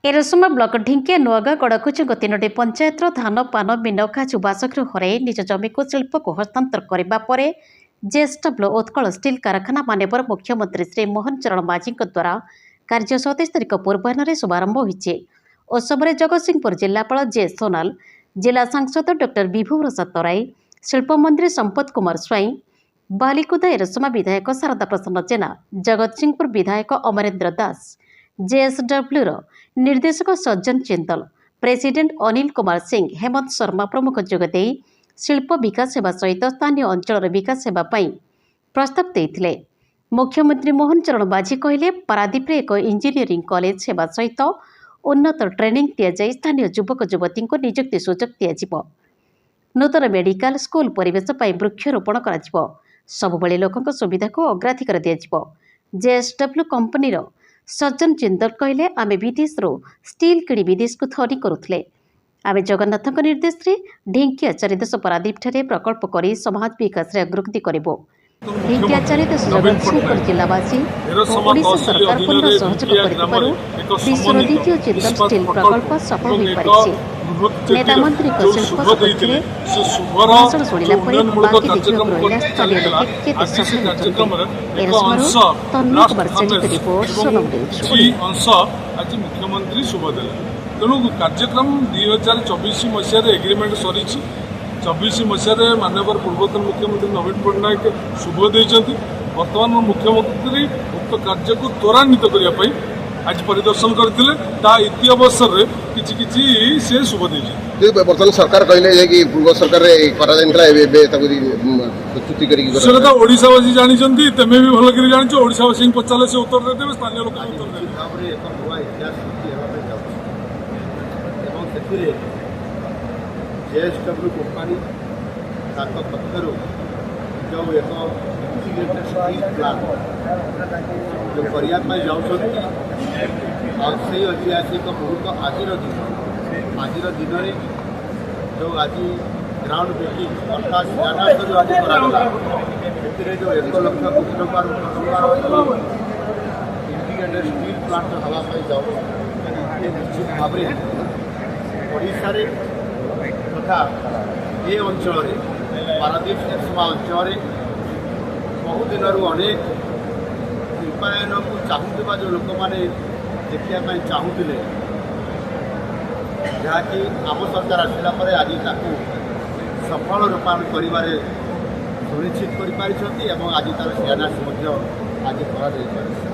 एरसमा block ढिंके Nuagaon गड़कुचुंग तीनोटी पंचायतर धान पान मिनखा बासगृह हराई निज जमी को शिल्प को हस्तांतर करने पर जेएसडब्ल्यू उत्कल स्टील कारखाना मान्यवर मुख्यमंत्री श्री मोहन चरण माझी द्वारा कार्य 27 तारिख पूर्वाह्न शुभारंभ होइछे। उत्सव में जगतसिंहपुर जिलापाल जे सोनाल, जिला सांसद डॉक्टर विभु प्रसाद तराई, शिल्पमंत्री संपत कुमार स्वाई, बालिकुदा एरसमा विधायक शारदा प्रसन्न जेना, जगतसिंहपुर विधायक अमरेन्द्र दास, जेएसडब्ल्यू निर्देशक सज्जन चिंतल, प्रेसिडेंट अनिल कुमार सिंह, हेमंत शर्मा प्रमुख जोगदे शिल्प विकास सेवा सहित स्थानीय अंचल विकास सेवा प्रस्ताव देते। मुख्यमंत्री मोहन चरण माझी कहले पारादीप एक इंजीनियरिंग कॉलेज सेवा सहित उन्नत ट्रेनिंग दि स्थानीय युवक युवती को नियुक्ति सुजोग दिज्व। नूतन मेडिकल स्कूल परिवेश वृक्षरोपण कर सबुबले लोकों सुविधा को अग्राधिकार दिज्व। जेएसडब्ल्यू कंपनी सज्जन चिंदल कहले आमे विदेश स्टील किणी विदेश को थरी करुले। आमे जगन्नाथ निर्देश रे ढिंकिया चारिदेश पारादीप ठारे प्रकल्प करी समाज विकास रे अग्रगति करिबो। ढिंकिया चारिदेश जगतसिंहपुर जिलावासी ओडिशा सरकार पूर्ण सहयोग करिबारु विश्वर द्वितीय चिंतन स्टील प्रकल्प सफल होई पारिछि। नेता मंत्री शिल्प सचिव भाषण शुणिला परे बाकी देखिବାକୁ ରହିଲା ସ୍ଥାନୀୟ ଲୋକେ କେତେ ସଫଳ ହୋଇଛନ୍ତି। ଏରସମାରୁ ତନ୍ମୟ କୁମାର ସେନୀଙ୍କ ରିପୋର୍ଟ सोनम न्यूज। आज मुख्यमंत्री शुभ देले तेणु कार्यक्रम 2024 मसीह एग्रीमेंट सरी 24 मसीह माननीय पूर्वतन मुख्यमंत्री नवीन पट्टनायक शुभ देते। बर्तमान मुख्यमंत्री उक्त कार्य को त्वरान्वित करने आज परिदर्शन करते इति अवसर में किसी से शुभ देते। बर्तमान सरकार कहले कि पूर्व सरकार ओडावासी जानते तेमे भी भल कर जान ओडावासी पचारे से उत्तर देते स्थानीय लोक जेएसडब्ल्यू कंपनी पक्षर जो एक इंटीग्रेटेड स्टील प्लांट जो करने जाऊँ और से ऐतिहासिक मुहूर्त आज दिन में जो आज ग्राउंड ब्रेकिंग अर्थात शिलान्यास जो आज कराला जो 1 लाख कोटी टंकार इंटीग्रेटेड स्टील प्लांट हाँवाई जाऊँ निश्चित भाव ओडिशा तथा ये अंचल पारादीप एरसमा अंचल बहु दिन अनेक शिल्पायन को चाहूबा जो लोक मैंने देखापी चाहूले जहाँकि आम सरकार आसला आज सफल रूपायन कर सुनिश्चित कर आज तार शिलान्यास आज कर।